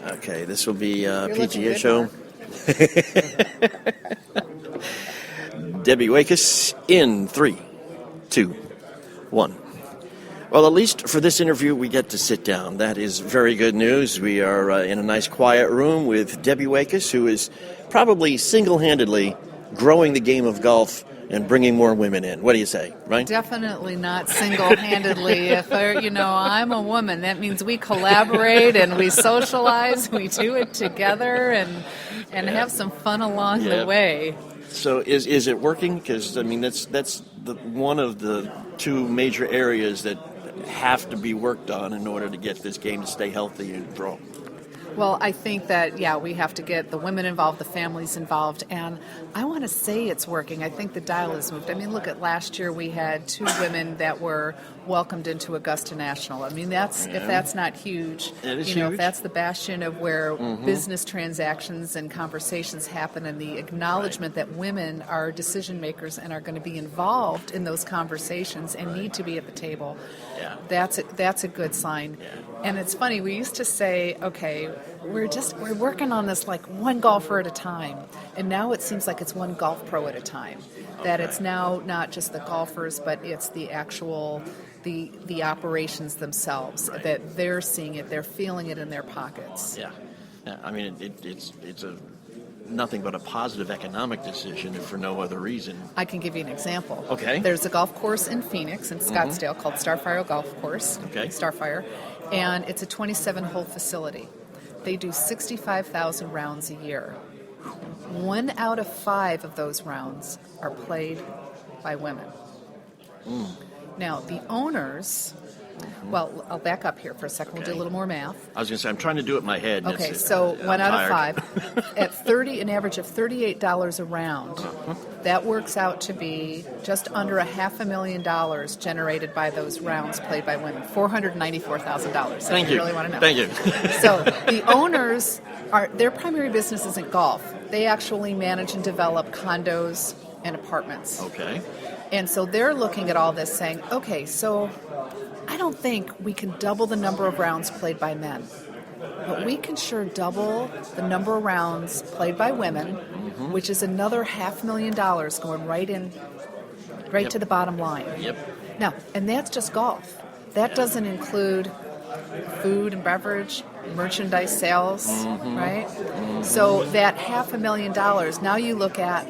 Okay, this will be a You're looking PGA good, show. Debbie Waikus in 3, 2, 1. Well, at least for this interview, we get to sit down. That is very good news. We are in a nice quiet room with Debbie Waikus, who is probably single-handedly growing the game of golf and bringing more women in. What do you say, right? Definitely not single-handedly. If I'm a woman, that means we collaborate and we socialize, we do it together, and have some fun along the way. So is it working? Because I mean that's one of the two major areas that have to be worked on in order to get this game to stay healthy and grow. Well, I think that, we have to get the women involved, the families involved, and I want to say it's working. I think the dial has moved. I mean, look at last year we had 2 women that were welcomed into Augusta National. I mean, if that's not huge, huge. If that's the bastion of where business transactions and conversations happen and the acknowledgement that women are decision makers and are going to be involved in those conversations and need to be at the table, that's a good sign. Yeah. And it's funny, we used to say, okay, we're working on this like one golfer at a time, and now it seems like it's one golf pro at a time. That it's now not just the golfers, but it's the actual the operations themselves. Right. That they're seeing it, they're feeling it in their pockets. Yeah. I mean, it's a nothing but a positive economic decision, if for no other reason. I can give you an example. Okay. There's a golf course in Phoenix, in Scottsdale, called Starfire Golf Course. Okay. Starfire, and it's a 27-hole facility. They do 65,000 rounds a year. 1 out of 5 of those rounds are played by women. Now, the owners, well, I'll back up here for a second. We'll do a little more math. I was going to say, I'm trying to do it in my head. and Okay, it's- so I'm 1 out of tired. 5, at an average of $38 a round, that works out to be just under $500,000 generated by those rounds played by women. $494,000. Thank you you. really want to know. Thank you. So the owners their primary business isn't golf. They actually manage and develop condos and apartments. Okay. And so they're looking at all this saying, okay, so I don't think we can double the number of rounds played by men, but we can sure double the number of rounds played by women, which is another $500,000 going right to the bottom line. Yep. Now, and that's just golf. That doesn't include food and beverage, merchandise sales, right? So that $500,000, now you look at,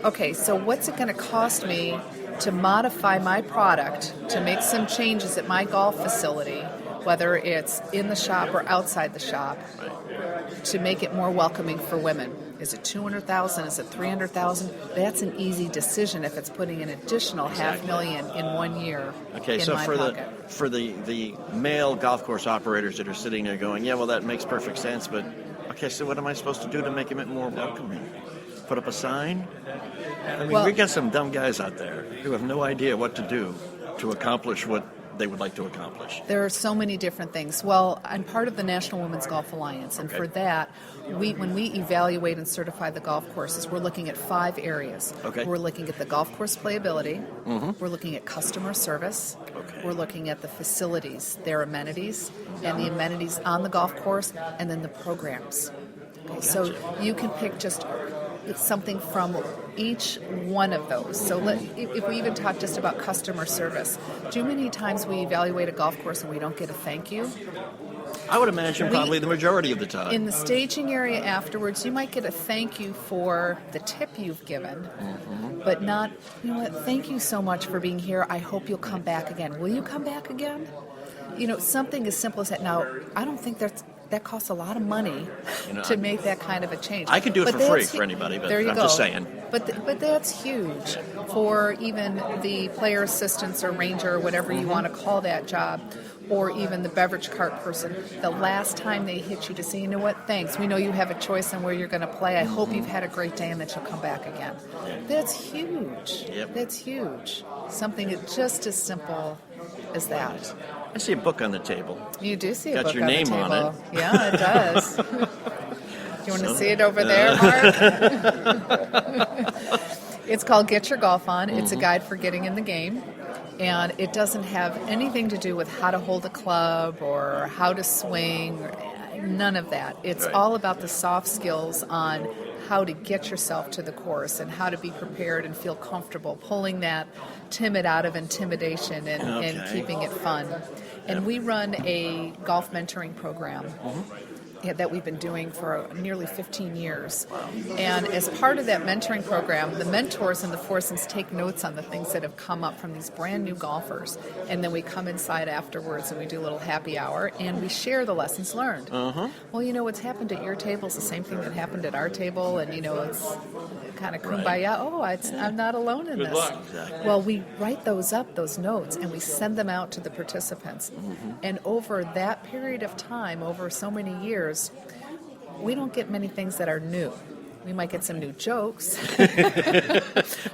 okay, so what's it going to cost me to modify my product, to make some changes at my golf facility, whether it's in the shop or outside the shop, to make it more welcoming for women? Is it $200,000? Is it $300,000? That's an easy decision if it's putting an additional $500,000 in 1 year. Okay, in so my pocket. for the male golf course operators that are sitting there going, yeah, well, that makes perfect sense, but okay, so what am I supposed to do to make it more welcoming? Put up a sign? I mean, we got some dumb guys out there who have no idea what to do to accomplish what they would like to accomplish. There are so many different things. Well, I'm part of the National Women's Golf Alliance, and for that, when we evaluate and certify the golf courses, we're looking at 5 areas. Okay. We're looking at the golf course playability. We're looking at customer service. Okay. We're looking at the facilities, their amenities, and the amenities on the golf course, and then the programs. Okay, so you can pick just something from each one of those. So if we even talk just about customer service, too many times we evaluate a golf course and we don't get a thank you. I would imagine probably the majority of the time. In the staging area afterwards, you might get a thank you for the tip you've given, but not, you know what, thank you so much for being here. I hope you'll come back again. Will you come back again? You know, something as simple as that. Now, I don't think that costs a lot of money to make that kind of a change. I could do it for free for anybody, but I'm just saying. But that's huge for even the player assistants or ranger or whatever you want to call that job, or even the beverage cart person. The last time they hit you to say, you know what, thanks. We know you have a choice on where you're going to play. I hope you've had a great day and that you'll come back again. That's huge. Yep. That's huge. Something just as simple as that. I see a book on the table. You do see a Got book your on name the table. on it. Yeah, it does. Do you want to see it over there, Mark? It's called Get Your Golf On. It's a guide for getting in the game. And it doesn't have anything to do with how to hold a club or how to swing, or none of that. It's all about the soft skills on how to get yourself to the course and how to be prepared and feel comfortable, pulling that timid out of intimidation and keeping it fun. And we run a golf mentoring program that we've been doing for nearly 15 years. And as part of that mentoring program, the mentors and the foursomes take notes on the things that have come up from these brand new golfers. And then we come inside afterwards and we do a little happy hour and we share the lessons learned. Well, you know, what's happened at your table is the same thing that happened at our table, and, you know, it's kind of kumbaya. Oh, I'm not alone in this. Well, we write those up, those notes, and we send them out to the participants. And over that period of time, over so many years, we don't get many things that are new. We might get some new jokes. Well,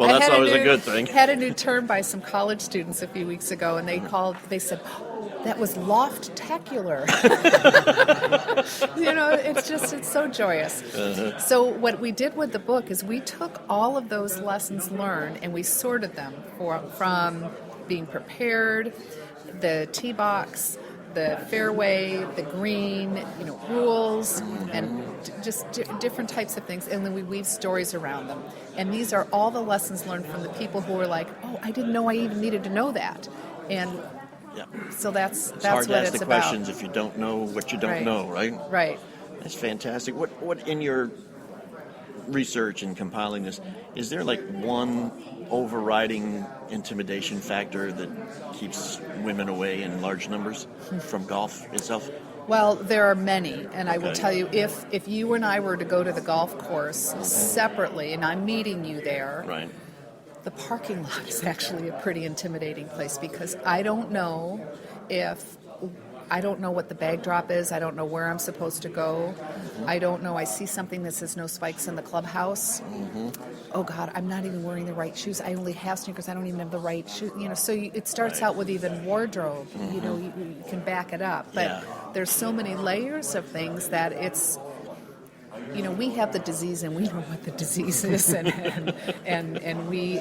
that's always a good thing. Had a new term by some college students a few weeks ago, and they said, that was loft-tacular. You know, it's so joyous. So what we did with the book is we took all of those lessons learned and we sorted them from being prepared, the tee box, the fairway, the green, you know, rules, and just different types of things, and then we weave stories around them. And these are all the lessons learned from the people who were like, oh, I didn't know I even needed to know that. And so that's it's hard what to ask it's the about. questions if you don't know what you don't know, right? Right. That's fantastic. What in your research and compiling this, is there like one overriding intimidation factor that keeps women away in large numbers from golf itself? Well, there are many, and I will tell you, if you and I were to go to the golf course separately, and I'm meeting you there, right, the parking lot is actually a pretty intimidating place because I don't know what the bag drop is. I don't know where I'm supposed to go. I don't know. I see something that says no spikes in the clubhouse. Oh, God, I'm not even wearing the right shoes. I only have sneakers. I don't even have the right shoes. You know, so it starts out with even wardrobe. You know, you can back it up. But there's so many layers of things that it's, you know, we have the disease and we know what the disease is, and we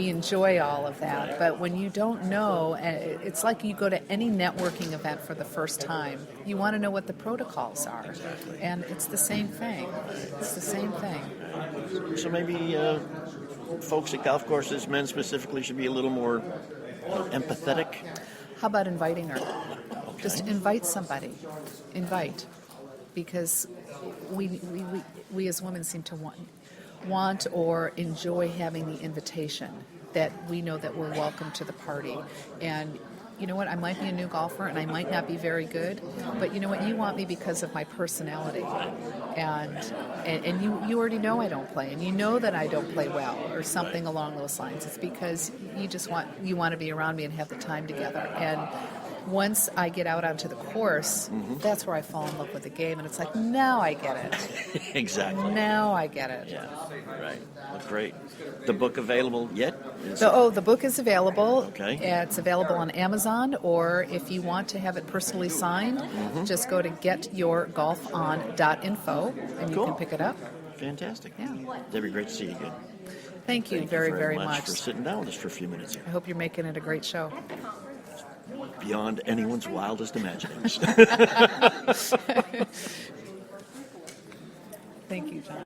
enjoy all of that. But when you don't know, it's like you go to any networking event for the first time. You want to know what the protocols are, and it's the same thing. It's the same thing. So maybe folks at golf courses, men specifically, should be a little more empathetic. How about inviting her? Just invite somebody. Invite. Because we as women seem to want or enjoy having the invitation that we know that we're welcome to the party. And you know what, I might be a new golfer and I might not be very good, but you know what, you want me because of my personality. And you already know I don't play, and you know that I don't play well or something along those lines. It's because you want to be around me and have the time together. And once I get out onto the course, that's where I fall in love with the game, and it's like, now I get it. Exactly. Now I get it. Yeah, right. Well, great. The book available yet? The book is available. Okay. It's available on Amazon, or if you want to have it personally signed, just go to getyourgolfon.info, and you can pick it up. Fantastic. Yeah. Debbie, great to see you again. Thank you very, very much for sitting down with us for a few minutes here. I hope you're making it a great show. Beyond anyone's wildest imaginings. Thank you, John.